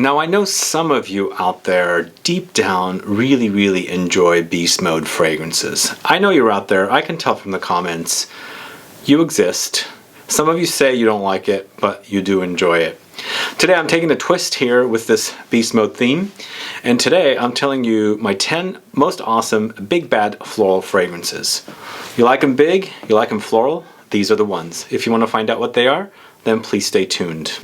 Now I know some of you out there deep down really enjoy beast mode fragrances. I know you're out there, I can tell from the comments. You exist. Some of you say you don't like it, but you do enjoy it. Today I'm taking a twist here with this beast mode theme, and today I'm telling you my 10 most awesome big bad floral fragrances. You like them big? You like them floral? These are the ones. If you want to find out what they are, then please stay tuned.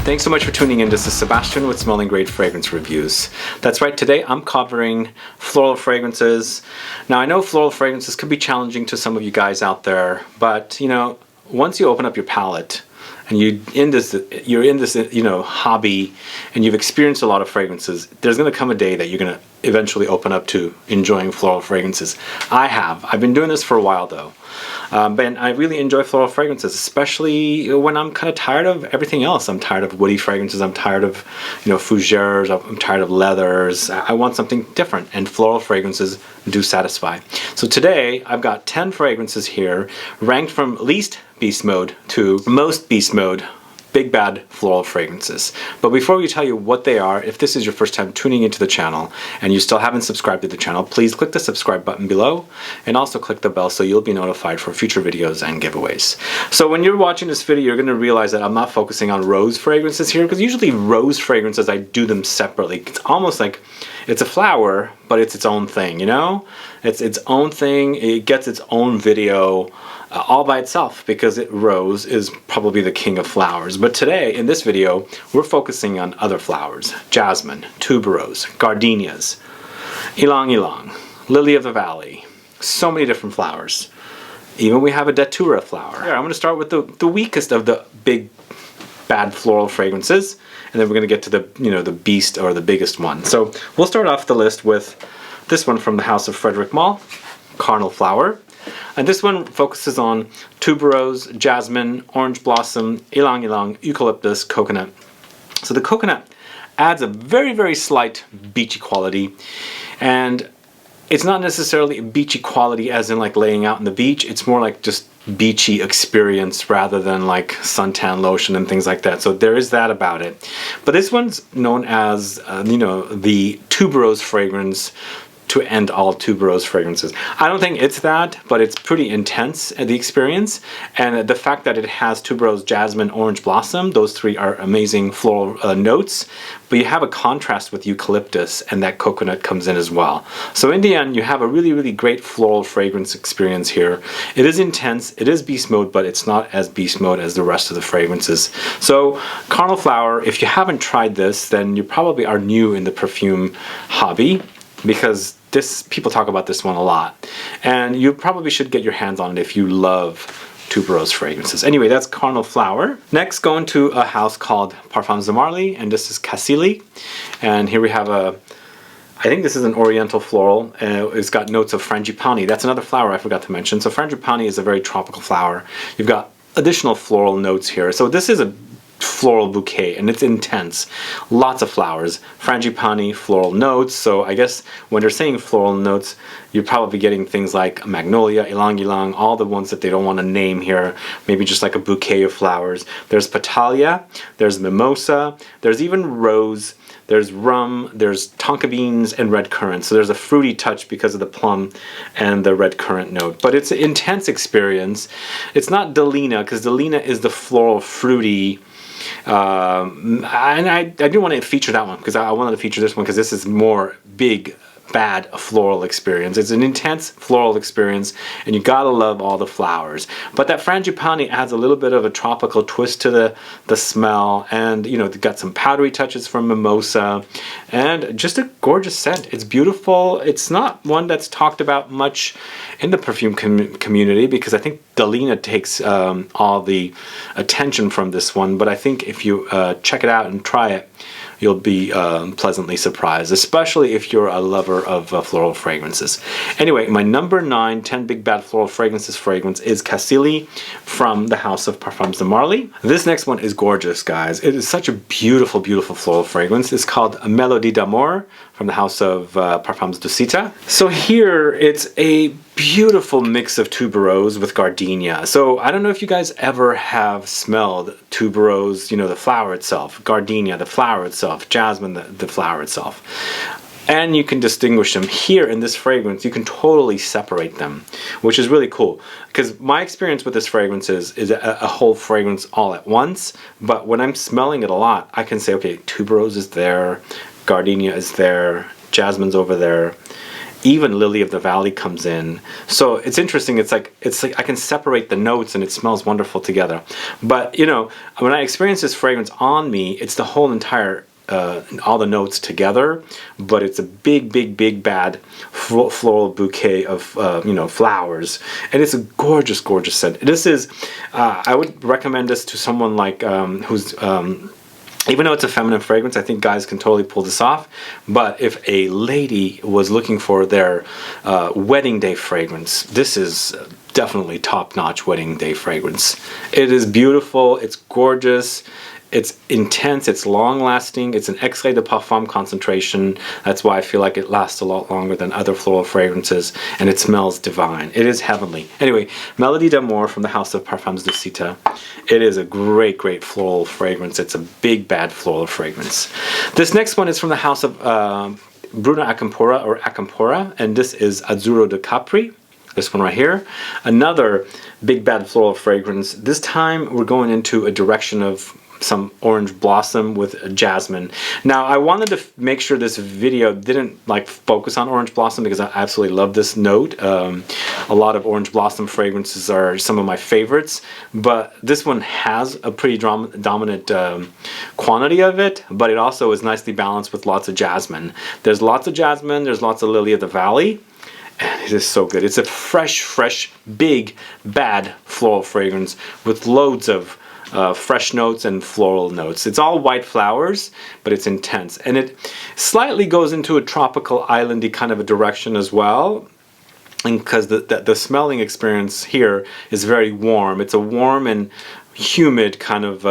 Thanks so much for tuning in. This is Sebastian with Smelling Great Fragrance Reviews. That's right, today I'm covering floral fragrances. Now I know floral fragrances could be challenging to some of you guys out there, but you know, once you open up your palette and you're in this hobby and you've experienced a lot of fragrances, there's going to come a day that you're going to eventually open up to enjoying floral fragrances. I've been doing this for a while though. But I really enjoy floral fragrances, especially when I'm kind of tired of everything else. I'm tired of woody fragrances, I'm tired of, fougères, I'm tired of leathers. I want something different, and floral fragrances do satisfy. So today, I've got 10 fragrances here, ranked from least beast mode to most beast mode big bad floral fragrances. But before we tell you what they are, if this is your first time tuning into the channel and you still haven't subscribed to the channel, please click the subscribe button below and also click the bell so you'll be notified for future videos and giveaways. So when you're watching this video, you're going to realize that I'm not focusing on rose fragrances here, because usually rose fragrances, I do them separately. It's almost like it's a flower, but it's its own thing, It's its own thing. It gets its own video all by itself, because rose is probably the king of flowers. But today, in this video, we're focusing on other flowers. Jasmine, Tuberose, Gardenias, Ylang-Ylang, Lily of the Valley. So many different flowers. Even we have a Datura flower. Here, I'm going to start with the weakest of the big bad floral fragrances, and then we're going to get to the beast or the biggest one. So we'll start off the list with this one from the house of Frederick Malle, Carnal Flower. And this one focuses on Tuberose, Jasmine, Orange Blossom, Ylang-Ylang, Eucalyptus, Coconut. So the coconut adds a very slight beachy quality, and it's not necessarily a beachy quality as in like laying out on the beach. It's more like just beachy experience rather than like suntan lotion and things like that. So there is that about it. But this one's known as, the Tuberose fragrance to end all Tuberose fragrances. I don't think it's that, but it's pretty intense, the experience. And the fact that it has Tuberose, Jasmine, Orange Blossom, those three are amazing floral notes. But you have a contrast with Eucalyptus, and that coconut comes in as well. So in the end, you have a really great floral fragrance experience here. It is intense, it is beast mode, but it's not as beast mode as the rest of the fragrances. So Carnal Flower, if you haven't tried this, then you probably are new in the perfume hobby, because people talk about this one a lot, and you probably should get your hands on it if you love Tuberose fragrances. Anyway, that's Carnal Flower. Next, going to a house called Parfums de Marly, and this is Cassili. And here we have I think this is an oriental floral. It's got notes of frangipani. That's another flower I forgot to mention. So frangipani is a very tropical flower. You've got additional floral notes here. So this is a floral bouquet, and it's intense. Lots of flowers, frangipani, floral notes. So I guess when they're saying floral notes, you're probably getting things like magnolia, ylang-ylang, all the ones that they don't want to name here. Maybe just like a bouquet of flowers. There's petalia, there's mimosa, there's even rose, there's rum, there's tonka beans, and red currant. So there's a fruity touch because of the plum and the red currant note. But it's an intense experience. It's not Delina, because Delina is the floral fruity. And I do want to feature that one, because I wanted to feature this one because this is more big bad floral experience. It's an intense floral experience, and you gotta love all the flowers. But that frangipani adds a little bit of a tropical twist to the smell, and they've got some powdery touches from mimosa, and just a gorgeous scent. It's beautiful. It's not one that's talked about much in the perfume community, because I think Delina takes all the attention from this one. But I think if you check it out and try it, you'll be pleasantly surprised, especially if you're a lover of floral fragrances. Anyway, my number 9, 10 Big Bad Floral Fragrances fragrance is Cassili from the house of Parfums de Marly. This next one is gorgeous, guys. It is such a beautiful, beautiful floral fragrance. It's called Melodie d'Amour from the house of Parfums de Cita. So here, it's a beautiful mix of tuberose with gardenia. So I don't know if you guys ever have smelled tuberose, you know, the flower itself, gardenia, the flower itself, jasmine, the flower itself. And you can distinguish them. Here in this fragrance, you can totally separate them, which is really cool. Because my experience with this fragrance is a whole fragrance all at once. But when I'm smelling it a lot, I can say, okay, tuberose is there, gardenia is there, jasmine's over there. Even lily of the valley comes in. So it's interesting. It's like I can separate the notes and it smells wonderful together. But you know, when I experience this fragrance on me, it's the whole entire all the notes together, but it's a big bad floral bouquet of you know, flowers, and it's a gorgeous scent. This is I would recommend this to someone like who's even though it's a feminine fragrance, I think guys can totally pull this off. But if a lady was looking for their wedding day fragrance, this is definitely top-notch wedding day fragrance. It is beautiful, it's gorgeous, it's intense, it's long-lasting, it's an extrait de parfum concentration. That's why I feel like it lasts a lot longer than other floral fragrances, and it smells divine. It is heavenly. Anyway, Melody d'Amour from the house of Parfums de Cita. It is a great floral fragrance. It's a big bad floral fragrance. This next one is from the house of Bruna Acampora or Acampora, and this is Azzurro di Capri. This one right here. Another big bad floral fragrance. This time we're going into a direction of some orange blossom with jasmine. Now I wanted to make sure this video didn't like focus on orange blossom because I absolutely love this note. A lot of orange blossom fragrances are some of my favorites, but this one has a pretty dominant quantity of it, but it also is nicely balanced with lots of jasmine. There's lots of jasmine, there's lots of lily of the valley, and it is so good. It's a fresh, big, bad floral fragrance with loads of fresh notes and floral notes. It's all white flowers, but it's intense. And it slightly goes into a tropical islandy kind of a direction as well. And because the smelling experience here is very warm. It's a warm and humid kind of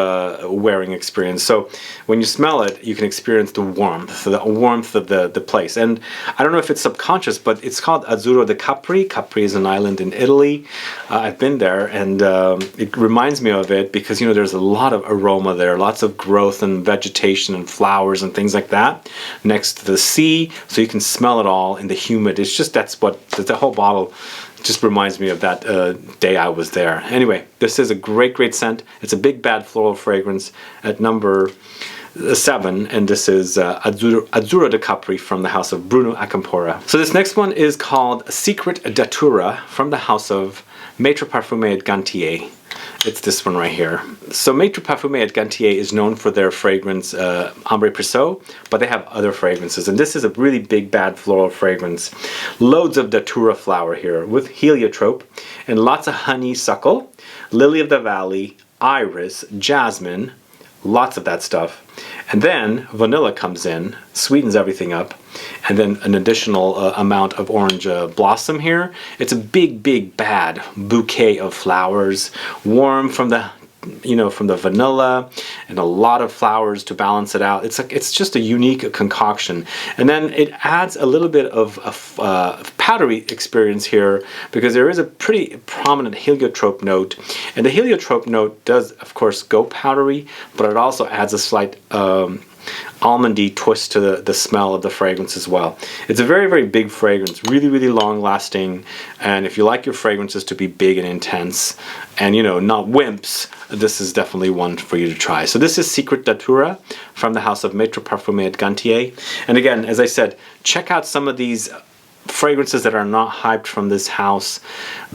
wearing experience. So when you smell it, you can experience the warmth of the place. And I don't know if it's subconscious, but it's called Azzurro di Capri. Capri is an island in Italy. I've been there, and it reminds me of it because, you know, there's a lot of aroma there, lots of growth and vegetation and flowers and things like that next to the sea. So you can smell it all in the humid. It's just, that's what the whole bottle just reminds me of that day I was there. Anyway, this is a great scent. It's a big bad floral fragrance at number 7, and this is Azzurro di Capri from the house of Bruno Acampora. So this next one is called Secret Datura from the house of Maitre Parfume et Gantier. It's this one right here. So Maitre Parfume et Gantier is known for their fragrance Ambre Presso, but they have other fragrances, and this is a really big bad floral fragrance. Loads of Datura flower here with heliotrope and lots of honeysuckle, lily of the valley, iris, jasmine, lots of that stuff. And then vanilla comes in, sweetens everything up, and then an additional amount of orange blossom here. It's a big bad bouquet of flowers, warm from the, you know, from the vanilla, and a lot of flowers to balance it out. It's like, it's just a unique concoction. And then it adds a little bit of powdery experience here because there is a pretty prominent heliotrope note, and the heliotrope note does of course go powdery, but it also adds a slight almondy twist to the smell of the fragrance as well. It's a very big fragrance, really long lasting, and if you like your fragrances to be big and intense and, you know, not wimps, this is definitely one for you to try. So this is Secret Datura from the house of Maitre Parfume et Gantier. And again, as I said, check out some of these fragrances that are not hyped from this house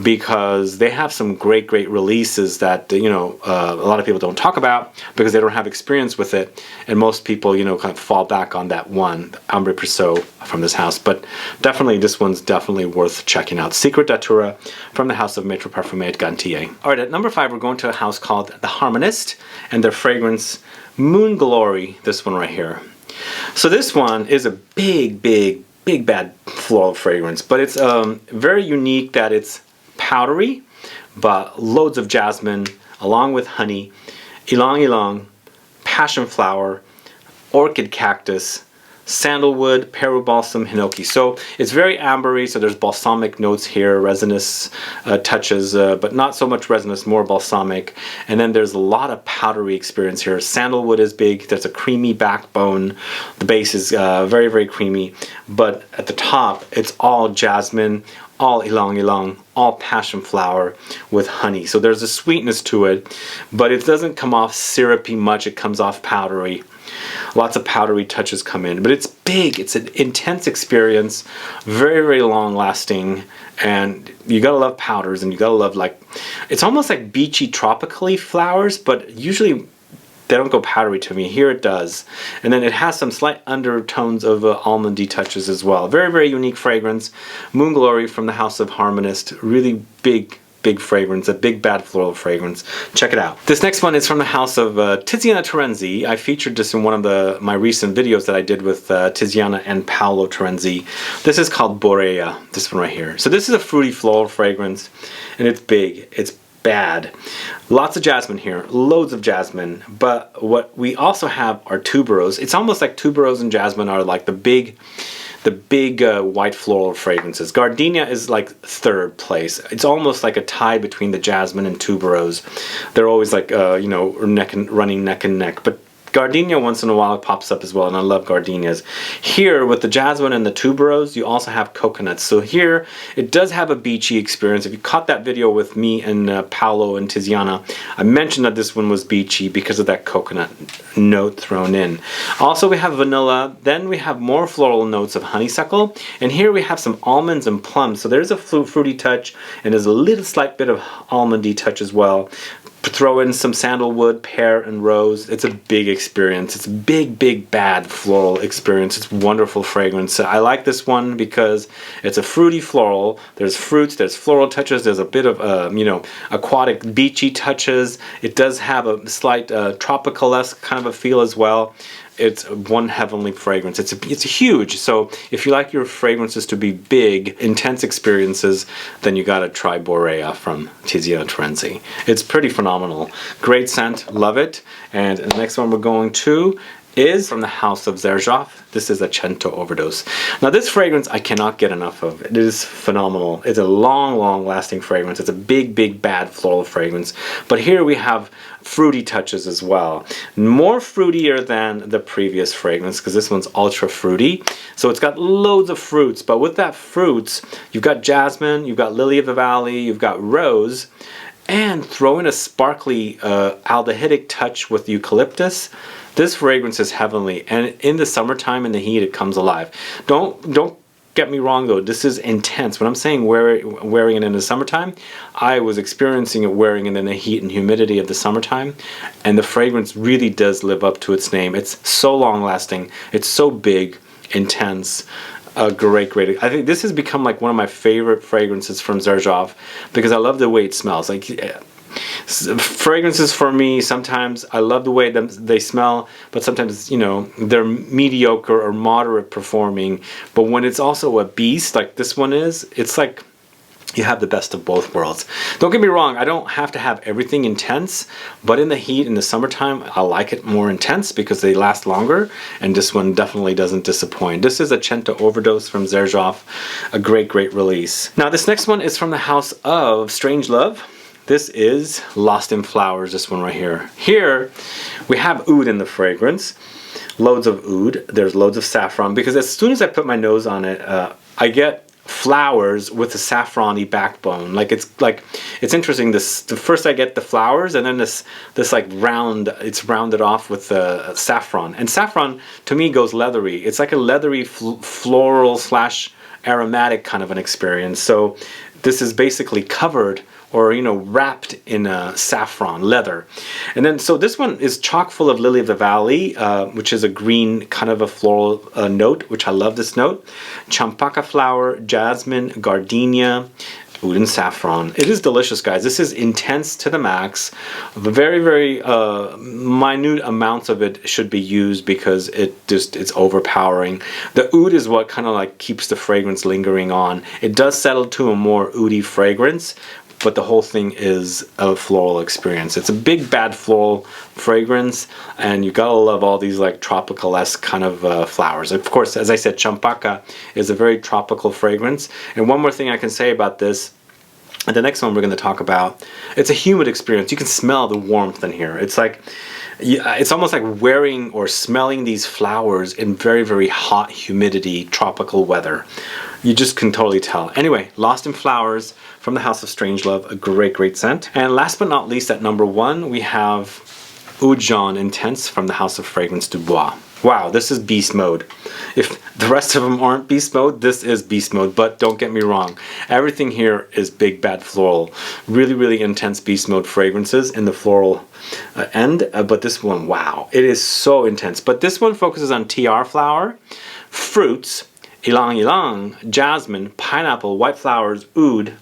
because they have some great releases that, you know, a lot of people don't talk about because they don't have experience with it, and most people, you know, kind of fall back on that one, Ambre Presso from this house. But definitely this one's definitely worth checking out. Secret Datura from the house of Maitre Parfume et Gantier. Alright, at number 5 we're going to a house called The Harmonist and their fragrance Moon Glory, this one right here. So this one is a big bad floral fragrance, but it's very unique that it's powdery, but loads of jasmine along with honey, ylang-ylang, passion flower, orchid cactus, Sandalwood, Peru Balsam, Hinoki. So it's very ambery, so there's balsamic notes here, resinous touches, but not so much resinous, more balsamic. And then there's a lot of powdery experience here. Sandalwood is big, there's a creamy backbone. The base is very, very creamy, but at the top, it's all jasmine, all Ylang-Ylang, all passion flower with honey. So there's a sweetness to it, but it doesn't come off syrupy much, it comes off powdery. Lots of powdery touches come in, but it's big, it's an intense experience, very, very long lasting, and you gotta love powders, and you gotta love, like, it's almost like beachy tropically flowers, but usually they don't go powdery to me. Here it does. And then it has some slight undertones of almondy touches as well. Very, very unique fragrance. Moon Glory from the house of Harmonist. Really big fragrance, a big bad floral fragrance. Check it out. This next one is from the house of TIZIANA TERENZI. I featured this in one of my recent videos that I did with TIZIANA and Paolo TERENZI. This is called BOREA, this one right here. So this is a fruity floral fragrance, and it's big, it's bad. Lots of jasmine here, loads of jasmine, but what we also have are tuberose. It's almost like tuberose and jasmine are like the big white floral fragrances. Gardenia is like third place. It's almost like a tie between the jasmine and tuberose. They're always like, you know, running neck and neck. But Gardenia once in a while pops up as well, and I love gardenias. Here, with the jasmine and the tuberose, you also have coconuts. So here, it does have a beachy experience. If you caught that video with me and Paolo and TIZIANA, I mentioned that this one was beachy because of that coconut note thrown in. Also, we have vanilla. Then we have more floral notes of honeysuckle. And here we have some almonds and plums. So there's a fruity touch, and there's a little slight bit of almondy touch as well. Throw in some sandalwood, pear, and rose. It's a big experience. It's a big bad floral experience. It's wonderful fragrance. I like this one because it's a fruity floral. There's fruits, there's floral touches, there's a bit of you know, aquatic beachy touches. It does have a slight tropical-esque kind of a feel as well. It's one heavenly fragrance. It's huge. So if you like your fragrances to be big, intense experiences, then you gotta try BOREA from TIZIANA TERENZI. It's pretty phenomenal. Great scent, love it. And the next one we're going to is from the house of XERJOFF. This is ACCENTO Overdose. Now this fragrance I cannot get enough of. It is phenomenal. It's a long lasting fragrance. It's a big bad floral fragrance. But here we have fruity touches as well. More fruitier than the previous fragrance because this one's ultra fruity. So it's got loads of fruits, but with that fruits, you've got jasmine, you've got lily of the valley, you've got rose, and throw in a sparkly aldehydic touch with eucalyptus. This fragrance is heavenly, and in the summertime, in the heat, it comes alive. Don't get me wrong though, this is intense. When I'm saying wearing it in the summertime, I was experiencing it wearing it in the heat and humidity of the summertime, and the fragrance really does live up to its name. It's so long lasting, it's so big, intense. Great. I think this has become like one of my favorite fragrances from XERJOFF because I love the way it smells. Like fragrances for me, sometimes I love the way they smell, but sometimes, you know, they're mediocre or moderate performing. But when it's also a beast like this one is, it's like you have the best of both worlds. Don't get me wrong, I don't have to have everything intense, but in the heat, in the summertime, I like it more intense because they last longer, and this one definitely doesn't disappoint. This is ACCENTO Overdose from XERJOFF, a great release. Now this next one is from the house of Strangelove. This is Lost in Flowers, this one right here. Here we have oud in the fragrance, loads of oud. There's loads of saffron because as soon as I put my nose on it, I get flowers with a saffron-y backbone. It's interesting. First I get the flowers, and then this like it's rounded off with saffron. And saffron to me goes leathery. It's like a leathery floral / aromatic kind of an experience. So this is basically covered, or, you know, wrapped in saffron leather. And then, so this one is chock full of lily of the valley, which is a green kind of a floral note, which I love this note. Champaca flower, jasmine, gardenia, oud and saffron. It is delicious, guys. This is intense to the max. Very minute amounts of it should be used because it's overpowering. The oud is what kind of like keeps the fragrance lingering on. It does settle to a more oudy fragrance, but the whole thing is a floral experience. It's a big bad floral fragrance, and you gotta love all these like tropical-esque kind of flowers. Of course, as I said, Champaca is a very tropical fragrance. And one more thing I can say about this, and the next one we're going to talk about, it's a humid experience. You can smell the warmth in here. It's like, it's almost like wearing or smelling these flowers in very, very hot humidity, tropical weather. You just can totally tell. Anyway, Lost in Flowers from the House of Strangelove, a great, great scent. And last but not least, at number 1, we have Eau de Jaune Intense from the House of Fragrance du Bois. Wow, this is beast mode. If the rest of them aren't beast mode, this is beast mode, but don't get me wrong. Everything here is big bad floral. Really, really intense beast mode fragrances in the floral end, but this one, wow, it is so intense. But this one focuses on Tiare flower, fruits, Ylang-Ylang, jasmine, pineapple, white flowers, oud.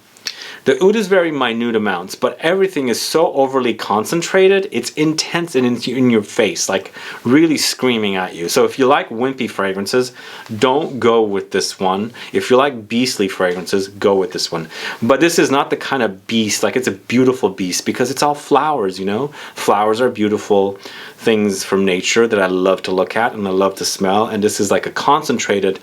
The oud is very minute amounts, but everything is so overly concentrated, it's intense and in your face, like really screaming at you. So if you like wimpy fragrances, don't go with this one. If you like beastly fragrances, go with this one. But this is not the kind of beast, like it's a beautiful beast because it's all flowers, you know? Flowers are beautiful things from nature that I love to look at and I love to smell, and this is like a concentrated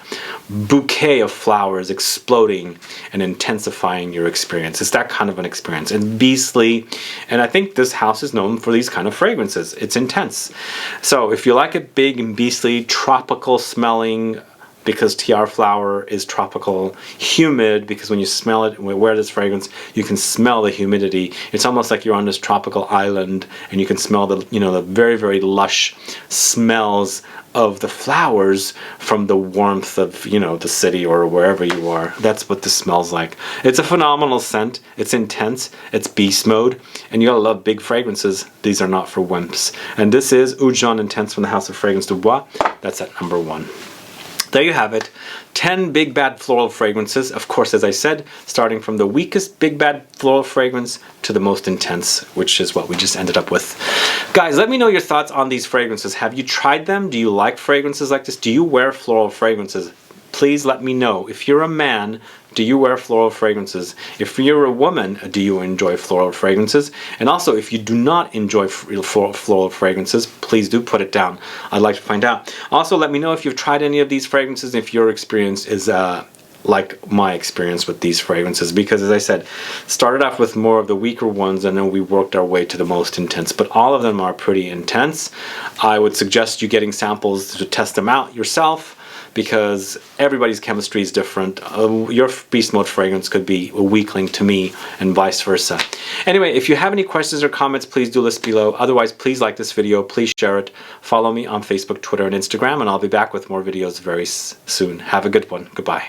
bouquet of flowers exploding and intensifying your experience. It's that kind of an experience, and beastly, and I think this house is known for these kind of fragrances. It's intense. So if you like it big and beastly, tropical smelling, because Tiare flower is tropical, humid, because when you smell it, when you wear this fragrance, you can smell the humidity. It's almost like you're on this tropical island and you can smell the, you know, the very, very lush smells of the flowers from the warmth of, you know, the city or wherever you are. That's what this smells like. It's a phenomenal scent. It's intense. It's beast mode. And you gotta love big fragrances. These are not for wimps. And this is Eau de Jaune Intense from the House of Fragrance du Bois. That's at number 1. There you have it. 10 big bad floral fragrances. Of course, as I said, starting from the weakest big bad floral fragrance to the most intense, which is what we just ended up with. Guys, let me know your thoughts on these fragrances. Have you tried them? Do you like fragrances like this? Do you wear floral fragrances? Please let me know. If you're a man, do you wear floral fragrances? If you're a woman, do you enjoy floral fragrances? And also, if you do not enjoy floral fragrances, please do put it down. I'd like to find out. Also, let me know if you've tried any of these fragrances, if your experience is like my experience with these fragrances, because as I said, started off with more of the weaker ones and then we worked our way to the most intense, but all of them are pretty intense. I would suggest you getting samples to test them out yourself, because everybody's chemistry is different. Your beast mode fragrance could be a weakling to me and vice versa. Anyway, if you have any questions or comments, please do list below. Otherwise, please like this video, please share it. Follow me on Facebook, Twitter, and Instagram, and I'll be back with more videos very soon. Have a good one. Goodbye.